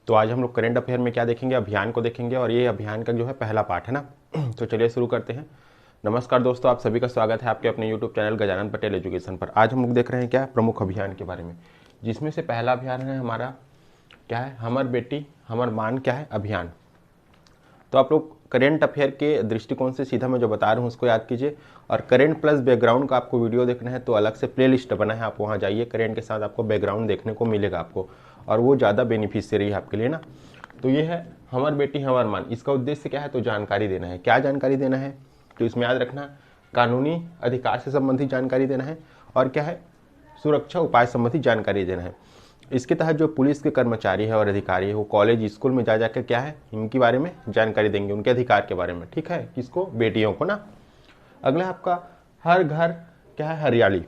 तो आज हम लोग करंट अफेयर में क्या देखेंगे, अभियान को देखेंगे, और ये अभियान का जो है पहला पार्ट है ना। तो चलिए शुरू करते हैं। नमस्कार दोस्तों, आप सभी का स्वागत है आपके अपने YouTube channel Gajanan Patel education पर। आज हम लोग देख रहे हैं क्या, प्रमुख अभियान के बारे में, जिसमें से पहला अभियान है हमारा क्या है, हमर बेटी हमर मान क्या है अभियान। तो आप लोग करेंट अफेयर के दृष्टिकोण से सीधा मैं जो बता रहा हूँ उसको याद कीजिए, और करेंट प्लस बैकग्राउंड का आपको वीडियो देखना है तो अलग से प्लेलिस्ट बना है, आप वहाँ जाइए, करेंट के साथ आपको बैकग्राउंड देखने को मिलेगा आपको, और वो ज़्यादा बेनिफिशियरी है आपके लिए ना। तो ये है हमर बेटी हमर मान, इसका उद्देश्य क्या है, तो जानकारी देना है। क्या जानकारी देना है, तो इसमें याद रखना कानूनी अधिकार से संबंधित जानकारी देना है, और क्या है, सुरक्षा उपाय संबंधी जानकारी देना है। इसके तहत जो पुलिस के कर्मचारी है और अधिकारी है वो कॉलेज स्कूल में जा जाकर क्या है, इनके बारे में जानकारी देंगे, उनके अधिकार के बारे में, ठीक है, किसको, बेटियों को ना। अगला आपका हर घर क्या है हरियाली,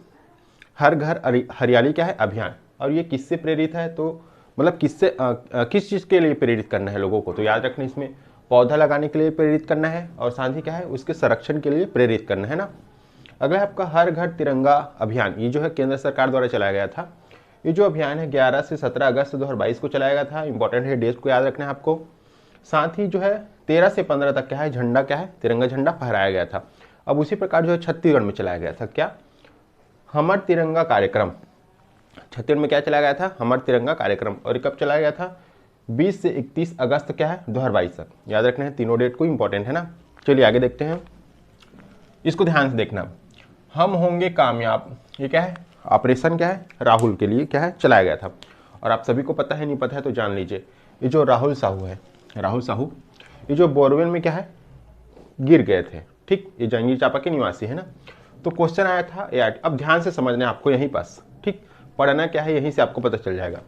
हर घर हरियाली क्या है अभियान, और ये किससे प्रेरित है, तो मतलब किससे किस चीज़ के लिए प्रेरित करना है लोगों को, तो याद रखना इसमें पौधा लगाने के लिए प्रेरित करना है, और साथ ही क्या है उसके संरक्षण के लिए प्रेरित करना है ना। अगला है आपका हर घर तिरंगा अभियान, ये जो है केंद्र सरकार द्वारा चलाया गया था। ये जो अभियान है 11 से 17 अगस्त 2022 को चलाया गया था। इंपॉर्टेंट है, डेट को याद रखना है आपको। साथ ही जो है 13 से 15 तक क्या है, झंडा क्या है, तिरंगा झंडा फहराया गया था। अब उसी प्रकार जो है छत्तीसगढ़ में चलाया गया था क्या, हमर तिरंगा कार्यक्रम। छत्तीसगढ़ में क्या चलाया गया था, हमर तिरंगा कार्यक्रम, और कब चलाया गया था, 20 से 31 अगस्त क्या है 2022 तक। याद रखना है तीनों डेट को, इंपॉर्टेंट है ना। चलिए आगे देखते हैं, इसको ध्यान से देखना। हम होंगे कामयाब, ये क्या है, ऑपरेशन क्या है, राहुल के लिए क्या है चलाया गया था। और आप सभी को पता है, नहीं पता है तो जान लीजिए, ये जो राहुल साहू है, राहुल साहू, ये जो बोरवेल में क्या है गिर गए थे, ठीक, ये जांजगीर चांपा के निवासी है ना। तो क्वेश्चन आया था ART, अब ध्यान से समझना है आपको यहीं पास, ठीक, पढ़ना क्या है यहीं से आपको पता चल जाएगा।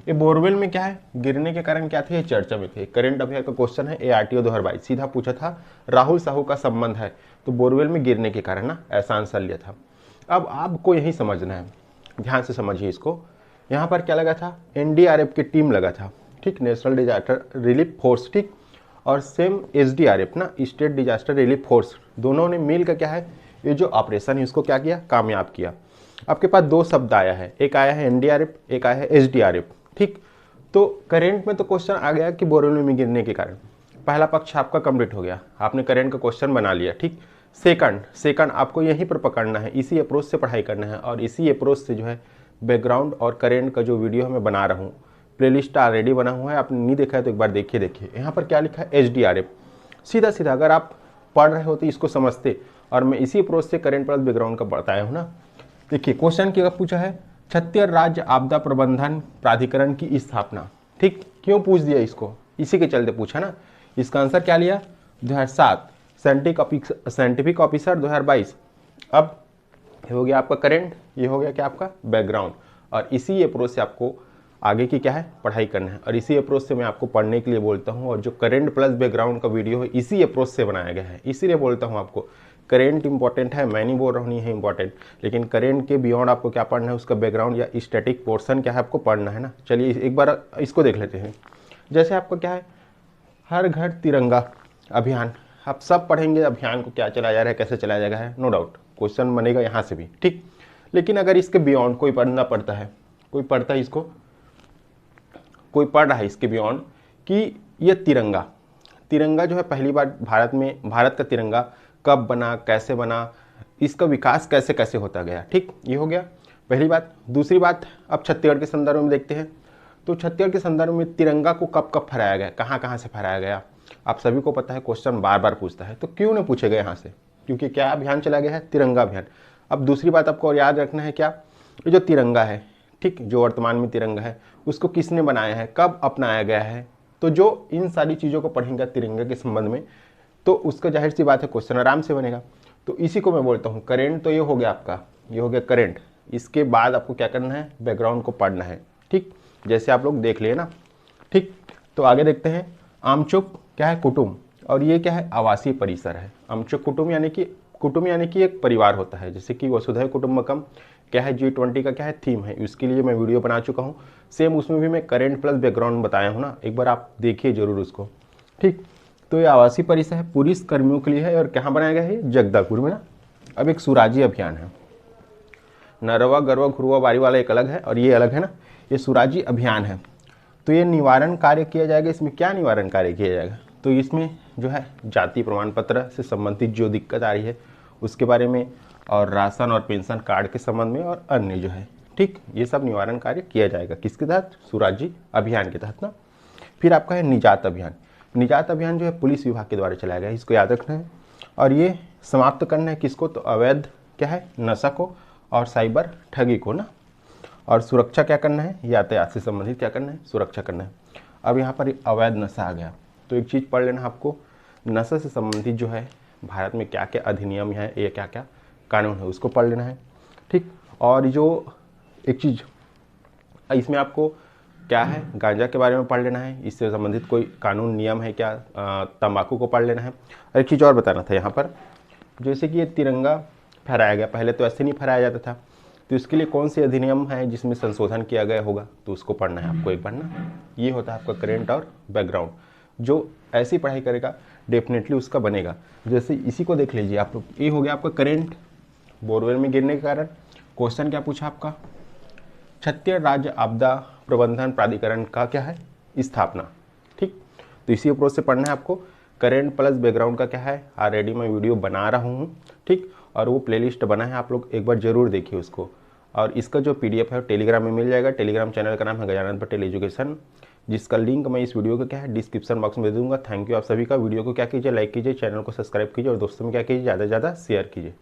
ये बोरवेल में क्या है गिरने के कारण क्या थे, ये चर्चा में थे। करंट अफेयर का क्वेश्चन है ARTO 2022, सीधा पूछा था राहुल साहू का संबंध है तो बोरवेल में गिरने के कारण ना, ऐसा आंसर लिया था। अब आपको यही समझना है, ध्यान से समझिए इसको। यहाँ पर क्या लगा था, NDRF की टीम लगा था, ठीक, नेशनल डिजास्टर रिलीफ फोर्स, ठीक, और सेम SDRF ना, स्टेट डिजास्टर रिलीफ फोर्स, दोनों ने मिलकर क्या है ये जो ऑपरेशन है इसको क्या किया, कामयाब किया। आपके पास दो शब्द आया है, एक आया है NDRF, एक आया है SDRF, ठीक। तो करेंट में तो क्वेश्चन आ गया कि बोरवेल में गिरने के कारण, पहला पक्ष आपका कंप्लीट हो गया, आपने करेंट का क्वेश्चन बना लिया, ठीक। सेकंड आपको यहीं पर पकड़ना है, इसी अप्रोच से पढ़ाई करना है, और इसी अप्रोच से जो है बैकग्राउंड और करेंट का जो वीडियो मैं बना रहा हूँ, प्लेलिस्ट ऑलरेडी बना हुआ है, आपने नहीं देखा है तो एक बार देखिए। यहाँ पर क्या लिखा है, SDRF, सीधा सीधा अगर आप पढ़ रहे हो तो इसको समझते, और मैं इसी अप्रोच से करेंट प्लस बैकग्राउंड का बताया हूँ ना। देखिए क्वेश्चन क्या पूछा है, छत्तीसगढ़ राज्य आपदा प्रबंधन प्राधिकरण की स्थापना, ठीक, क्यों पूछ दिया इसको, इसी के चलते पूछा ना। इसका आंसर क्या लिया, 2007, साइंटिफिक ऑफिसर 2022। अब ये हो गया आपका करेंट, ये हो गया क्या आपका बैकग्राउंड, और इसी अप्रोच से आपको आगे की क्या है पढ़ाई करना है, और इसी अप्रोच से मैं आपको पढ़ने के लिए बोलता हूँ। और जो करेंट प्लस बैकग्राउंड का वीडियो है इसी अप्रोच से बनाया गया है, इसीलिए बोलता हूँ आपको करेंट इंपॉर्टेंट है, मैं नहीं बोल रहा हूँ नहीं है इंपॉर्टेंट, लेकिन करेंट के बियॉन्ड आपको क्या पढ़ना है, उसका बैकग्राउंड या स्टैटिक पोर्शन क्या है आपको पढ़ना है ना। चलिए एक बार इसको देख लेते हैं। जैसे आपका क्या है हर घर तिरंगा अभियान, आप सब पढ़ेंगे अभियान को क्या चलाया जा रहा है, कैसे चलाया जाएगा है, नो डाउट क्वेश्चन बनेगा यहाँ से भी, ठीक। लेकिन अगर इसके बियॉन्ड कोई पढ़ना पड़ता है, कोई पढ़ता है इसको, कोई पढ़ रहा है इसके बियॉन्ड कि ये तिरंगा जो है पहली बार भारत में, भारत का तिरंगा कब बना, कैसे बना, इसका विकास कैसे कैसे होता गया, ठीक, ये हो गया पहली बात। दूसरी बात, अब छत्तीसगढ़ के संदर्भ में देखते हैं, तो छत्तीसगढ़ के संदर्भ में तिरंगा को कब कब फहराया गया, कहाँ कहाँ से फहराया गया, आप सभी को पता है, क्वेश्चन बार बार पूछता है, तो क्यों नहीं पूछेगा यहाँ से, क्योंकि क्या अभियान चला गया है, तिरंगा अभियान। अब दूसरी बात आपको और याद रखना है क्या, ये जो तिरंगा है, ठीक, जो वर्तमान में तिरंगा है उसको किसने बनाया है, कब अपनाया गया है, तो जो इन सारी चीज़ों को पढ़ेंगे तिरंगा के संबंध में, तो उसका जाहिर सी बात है क्वेश्चन आराम से बनेगा। तो इसी को मैं बोलता हूँ करेंट, तो ये हो गया आपका, ये हो गया करेंट। इसके बाद आपको क्या करना है, बैकग्राउंड को पढ़ना है, ठीक, जैसे आप लोग देख लिए ना, ठीक। तो आगे देखते हैं, आमचुक क्या है, कुटुंब, और ये क्या है, आवासीय परिसर है। आमचुक कुटुंब यानी कि एक परिवार होता है, जैसे कि वसुधैव कुटुंबकम क्या है, G20 का क्या है थीम है, इसके लिए मैं वीडियो बना चुका हूँ, सेम उसमें भी मैं करेंट प्लस बैकग्राउंड बताया हूँ ना, एक बार आप देखिए जरूर उसको, ठीक। तो ये आवासीय परिसर है, पुलिस कर्मियों के लिए है, और कहाँ बनाया गया है, जगदलपुर में ना। अब एक सुराजी अभियान है, नरवा गरवा घुरवा बारी वाला एक अलग है और ये अलग है ना, ये सुराजी अभियान है। तो ये निवारण कार्य किया जाएगा। इसमें क्या निवारण कार्य किया जाएगा, तो इसमें जो है जाति प्रमाण पत्र से संबंधित जो दिक्कत आ रही है उसके बारे में, और राशन और पेंशन कार्ड के संबंध में, और अन्य जो है, ठीक, ये सब निवारण कार्य किया जाएगा। किसके तहत, सुराजी अभियान के तहत ना। फिर आपका है निजात अभियान। निजात अभियान जो है पुलिस विभाग के द्वारा चलाया गया, इसको याद रखना है। और ये समाप्त करना है किसको, तो अवैध क्या है, नशा को और साइबर ठगी को ना। और सुरक्षा क्या करना है, यातायात से संबंधित क्या करना है, सुरक्षा करना है। अब यहाँ पर अवैध नशा आ गया, तो एक चीज़ पढ़ लेना आपको, नशा से संबंधित जो है भारत में क्या क्या अधिनियम है, ये क्या क्या कानून है, उसको पढ़ लेना है, ठीक। और जो एक चीज़ इसमें आपको क्या है, गांजा के बारे में पढ़ लेना है, इससे संबंधित कोई कानून नियम है क्या, तंबाकू को पढ़ लेना है। और एक चीज़ और बताना था यहाँ पर, जैसे कि ये तिरंगा फहराया गया, पहले तो ऐसे नहीं फहराया जाता था, तो इसके लिए कौन से अधिनियम है जिसमें संशोधन किया गया होगा, तो उसको पढ़ना है आपको एक बार ना। ये होता है आपका करेंट और बैकग्राउंड। जो ऐसी पढ़ाई करेगा डेफिनेटली उसका बनेगा। जैसे इसी को देख लीजिए आप लोग, ये हो गया आपका करेंट, बोरवेल में गिरने के कारण। क्वेश्चन क्या पूछा आपका, छत्तीसगढ़ राज्य आपदा प्रबंधन प्राधिकरण का क्या है, स्थापना, ठीक। तो इसी अप्रोच से पढ़ना है आपको। करेंट प्लस बैकग्राउंड का क्या है, ऑलरेडी मैं वीडियो बना रहा हूँ, ठीक। और वो प्लेलिस्ट बना है, आप लोग एक बार जरूर देखिए उसको। और इसका जो PDF है टेलीग्राम में मिल जाएगा। टेलीग्राम चैनल का नाम है गजानन पटेल एजुकेशन, जिसका लिंक मैं इस वीडियो का क्या है डिस्क्रिप्शन बॉक्स में दे दूंगा। थैंक यू आप सभी का। वीडियो को क्या कीजिए, लाइक कीजिए, चैनल को सब्सक्राइब कीजिए, और दोस्तों में क्या कीजिए, ज़्यादा से ज़्यादा शेयर कीजिए।